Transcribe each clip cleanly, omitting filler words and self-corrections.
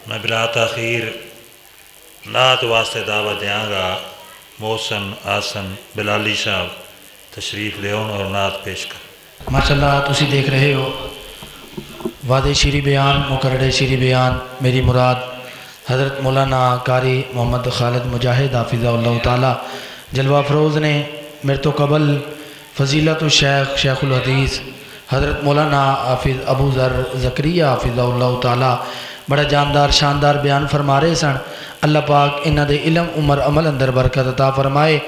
मैं बिला तखीर नात वास्ते दावत देंगा। मोहसन आसन बिलाली साहब तशरीफ़ ले और नात पेश कर। माशाल्लाह तुसी देख रहे हो वादे शीरी बयान मुकर्रर शीरी बयान मेरी मुराद हज़रत मौलाना कारी मोहम्मद खालिद मुजाहिद हाफिज़हुल्लाह ताला जलवा फरोज़ ने मेरे तो कबल फ़जीलत शेख शेखुल हदीस हज़रत मौलाना हाफिज़ अबू ज़र ज़करिया हाफिज़हुल्लाह ताला बड़ा जानदार शानदार बयान फरमा रहे सन। अल्लाह पाक इन्हां दे इलम उमर अमल अंदर बरकत अता फरमाए।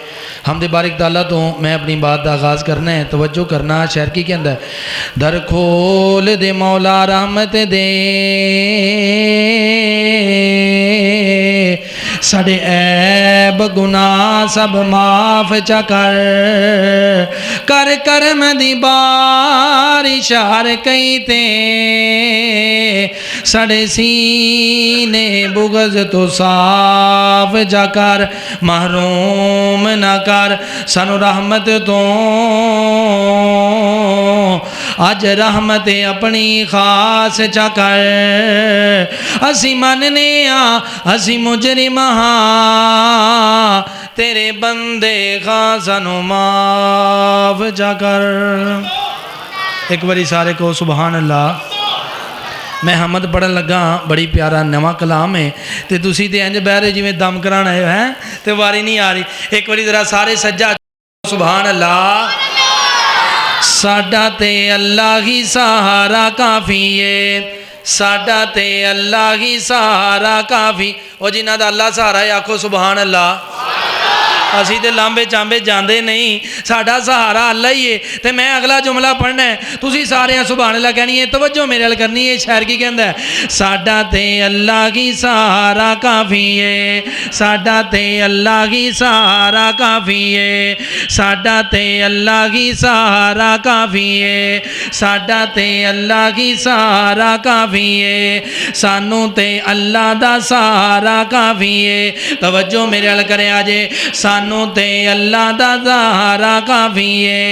हमदे बारिक ताला तो मैं अपनी बात का आगाज़ करना है, तवज्जो करना। शहर की कहता है दर खोल दे मौला रहमत दे साडे ऐब गुनाह सब माफ़ चा कर करम दी बारिश हर कई ते साडे सीने बुगज तो साफ जाकर महरूम न कर सानू रहमत तो अज रहमत अपनी खास चकर असी मनने असी मुजरिम हाँ तेरे बंदे खां सानू माफ जाकर। एक बारी सारे को सुबहान अल्लाह। मैं हमद पढ़न लगा बड़ी प्यारा नवा कलाम है तो तुसी तो इंज बह रहे जिमें दम कराना है तो वारी नहीं आ रही। एक बारी जरा सारे सज्जा सुबहान अल्लाह। साडा ते अल्लाह ही सहारा काफ़ी है साडा ते अल्लाह ही सहारा काफ़ी। और जिन्हां दा अल्लाह सहारा है आखो सुबहान अल्लाह। असी तो लांबे चांबे जाते नहीं साडा सहारा अल्लाह ही है। तो मैं अगला जुमला पढ़ना है तुसी सारे सुबहान अल्लाह कहनी है। तवज्जो मेरे अल करनी है। शायर की कहता है साडा ते अल्लाह की सहारा काफ़ी है साडा ते अल्लाह की सहारा काफ़ी है साडा ते अल्लाह की सहारा काफ़ी है साडा ते अल्लाह की सहारा काफ़ी है सानू ते अल्लाह दा सहारा काफ़ी है। तवज्जो मेरे अल करे आजे सानू ते अल्लाह दा सहारा काफ़ी है।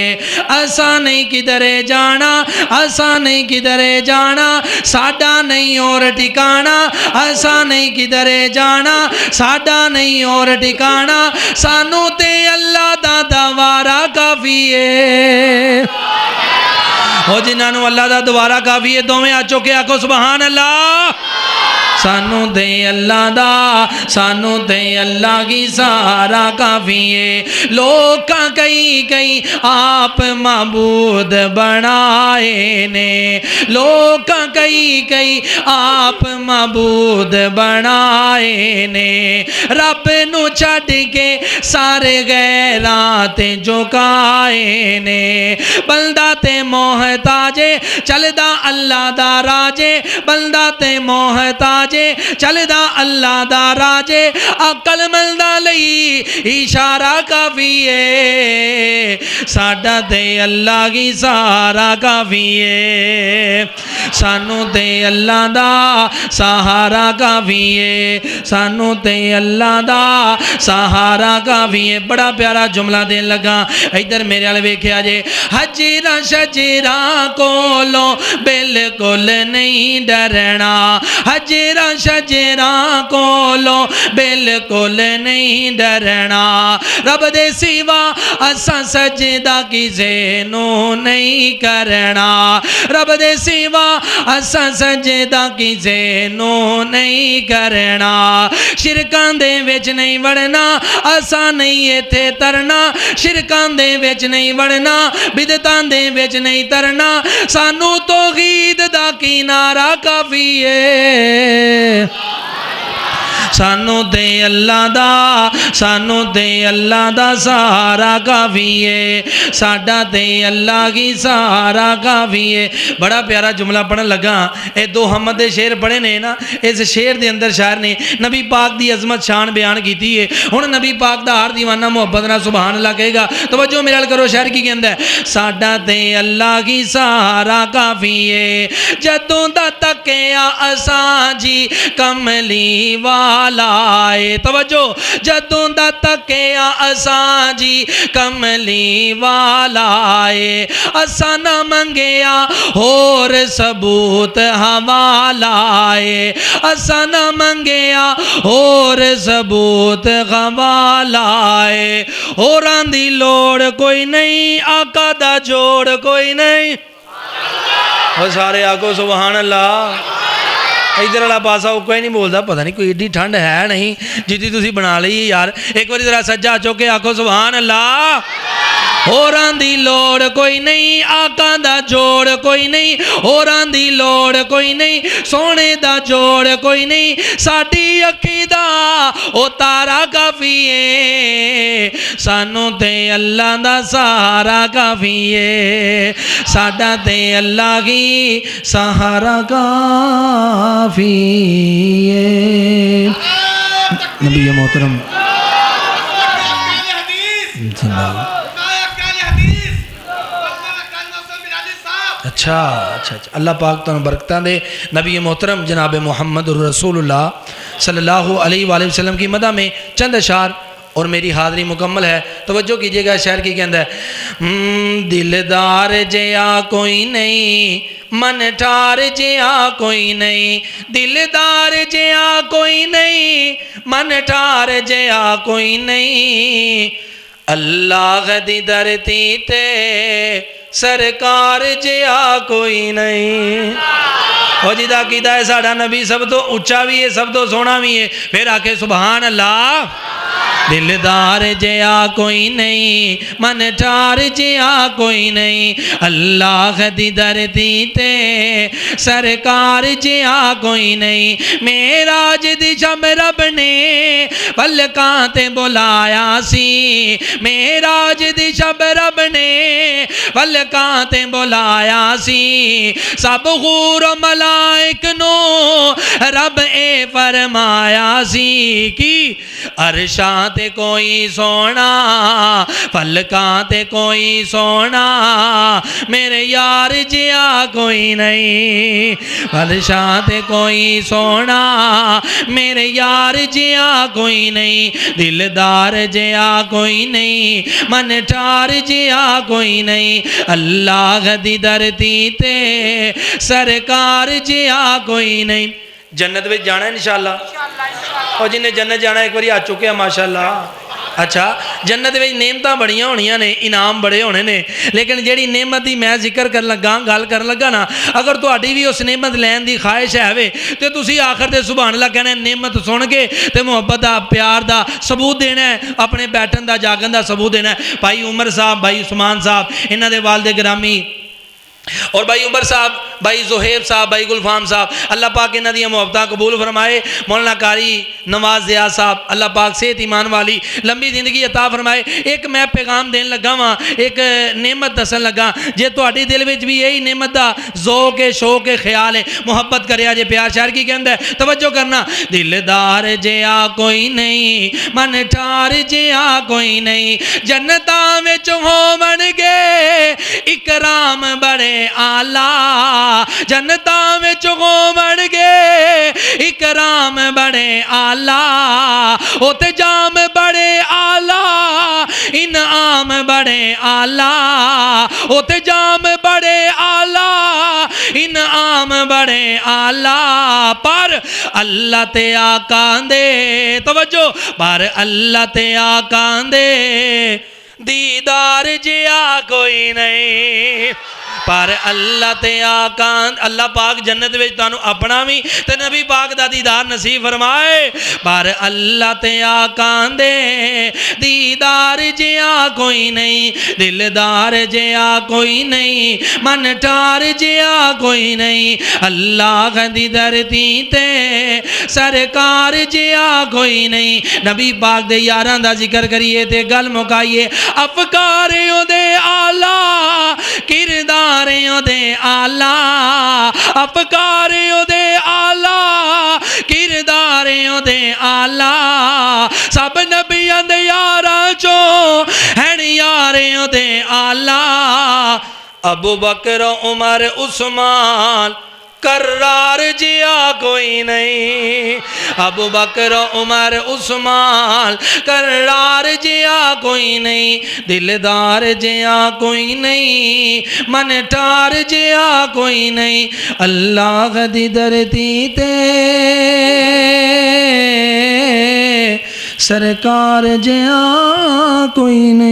असा नहीं किधरे जाना असा नहीं किधरे जाना साडा नहीं और ठिकाना असा नहीं किधरे जाना साडा नहीं और ठिकाना सानू ते अल्लाह दा दवारा काफ़ी है। हो जिन्होंने अल्लाह दा दोबारा काफ़ी है दोवें हाथ चुके आखो सुबहान अल्लाह। सानू दे अल्लाह दा सानू दे अल्लाह की सहारा काफ़ी है। लोग कई कई आप माबूद बनाए ने लोग कई कई आप माबूद बनाए ने रब नू छड्ड के सारे गैरां ते झुकाए ने बंदा ते मोहताजे चलदा अल्लाह दा राजे बंदा ते मोहताजे चलदा अल्लाह दा राजे अकल मंदा लई इशारा काफ़ी है साडा ते अल्लाह की सहारा काफ़ी है सानू ते अल्लाह दा सहारा काफ़ी है सानू ते अल्लाह दा सहारा काफ़ी है। बड़ा प्यारा जुमला देन लगा इधर मेरे वाल वेख्या जे हजरा शजरा कोलो बिल्कुल नहीं डरना हजरा शजरा कोलो बिल्कुल नहीं डरना रब दे सिवा असा सजदा किसे नू नहीं करना रब दे सिवा असा सजदा किसे नू नहीं करना शिरकां दे विच नहीं वड़ना असा नहीं इत्थे तरना शिरकां दे विच नहीं वड़ना बिदतां दे विच नहीं तरना सानू तौहीद दा किनारा काफ़ी है सानू दे अल्लाह दा सहारा काफ़ी है साडा ते अल्लाह की सहारा काफ़ी है। बड़ा प्यारा जुमला पढ़न लगा ये दो हमद दे शेर पढ़े ने ना इस शेर दे अंदर शायर ने नबी पाक दी अजमत शान बयान की है। हुण नबी पाक दा हर दीवाना मुहब्बत नाल सुभान अल्लाह कहेगा। तवज्जो मेरे नाल करो शायर की कहंदा है साडा ते अल्लाह की सहारा काफ़ी है जदों दा तकिया असां जी कमली वाल वाला है। तवज्जो जदों दा तकिया असां जी कमली वाला है, असां ना मंगिया होर सबूत हवाला है, असां ना मंगिया होर सबूत हवाला है। होरां दी लोड़ कोई नहीं, आका दा जोड़ कोई नहीं। और सारे आगो सुभान अल्लाह। इधर वाला पासा वो कोई नहीं बोलता, पता नहीं कोई एडी ठंड है नहीं जिद्दी तुसी बना ली यार। एक बार जरा सज्जा चुके आखो सुभान अल्लाह। होरां दी लोड़ कोई नहीं, आका दा जोड़ कोई नहीं, होरां दी लोड़ कोई नहीं, सोने दा जोड़ कोई नहीं, साडी अखी दा ओ तारा काफी है, सानू ते अल्लाह दा सहारा काफी है, साडा ते अल्लाह की सहारा काफी है। नबी मोहतरम अच्छा अच्छा अच्छा, अल्लाह पाक तुहानू बरकतां दे। नबी मोहतरम जनाब मुहम्मद रसूलुल्लाह सल्लल्लाहु अलैहि वसल्लम की मदा में चंद अशार और मेरी हाज़री मुकम्मल है। तवज्जो कीजिएगा, शायर की कहता है, दिलदार जया कोई नहीं, मन ठार जया कोई नहीं, दिलदार जया कोई नहीं, मन ठार जया कोई नहीं, अल्लाह दी धरती ते सरकार जया कोई नहीं। और जिदा कीदा है साडा नबी सब तो उच्चा भी है, सब तो सोहना भी है। फिर आके सुभान अल्लाह। दिलदार जया कोई नहीं, मन ठार जया कोई नहीं, अल्लाह दी धरती ते सरकार जया कोई नहीं। मेराज दी शब रब ने पलकां ते बुलाया सी, मेराज दी शब रब ने पलकां ते बुलाया सी, सब हूर मलाइक नो रब ए फरमाया सी कि अरशां ते कोई सोना, फलकां ते कोई सोना, मेरे यार जिया कोई नहीं, फलशां ते कोई सोना, मेरे यार जिया कोई नहीं, दिलदार जिया कोई नहीं, मन ठार जिया कोई नहीं, अल्लाह दी धरती ते सरकार जिया कोई नहीं। जन्नत में जाना है इंशाअल्लाह, और जिन्हें जन्नत जाना एक बार आ चुके हैं माशाअल्लाह। अच्छा, जन्नत में नेमतां बड़ियां होनियां ने, इनाम बड़े होने ने, लेकिन जिहड़ी नेमत की मैं जिक्र कर लगा, गल कर लगा ना, अगर तुहाडी भी उस नेमत लैन की ख्वाहिश है तो तुसीं आखिर ते सुभान अल्लाह कहना, नेमत सुन के ते मुहब्बत का प्यार का सबूत देना है, अपने बैठन का जागन का सबूत देना है। भाई उमर साहब, भाई उस्मान साहब, इन्हां दे वालिद गिरामी, और भाई उमर साहब, भाई जोहेब साहब, भाई गुलफाम साहब, अल्लाह पाक इन्हां दी मुहब्बतां कबूल फरमाए। मौलाना कारी नवाज ज़िया साहब, अल्लाह पाक सेहत ईमान वाली लंबी जिंदगी अता फरमाए। एक मैं पैगाम देन लगा वां, एक नेमत दसन लगा, जे तुहाडे दिल विच भी यही नेमत दा ज़ौक़ है, शौक़ है, ख्याल है, मुहब्बत करिया जे प्यार। शायर की कहंदा है, तवज्जो करना, दिलदार जिया कोई नहीं, मन ठार जिया कोई नहीं, जन्नतां विच होवणगे इकराम बड़े आला, जन्नतां विच होवणगे इकराम बड़े आला, ओते जाम बड़े आला, इनाम बड़े आला, ओते जाम बड़े आला, इनाम बड़े आला, पर अल्लाह ते आका दे, तवज्जो, पर अल्लाह ते आका दे दीदार जिया कोई नहीं, पर अल्लाह ते आका, अल्लाह पाक जन्नत विच तुहानू अपना भी ते नबी पाक दा दीदार नसीब फरमाए, पर अल्लाह ते आका दे दीदार जिया कोई नहीं, दिलदार जिया कोई नहीं, मन ठार जिया कोई नहीं, अल्लाह दी धरती ते सरकार जिया कोई नहीं। नबी पाक दे यारां दा जिक्र करिए ते गल मुकाइए। अफकारियों दे आला, किरदारियों दे आला, अफकारियों दे आला, किरदारियों दे आला, सब नबियां दे यारां चों हैन यारियों दे आला, अबू बकर उमर उस्मान करार जिया कोई नहीं, अबू बकर उमर उस्मान करार जिया कोई नहीं, दिलदार जिया कोई नहीं, मन ठार जिया कोई नहीं, अल्लाह दी धरती ते सरकार जिया कोई नहीं।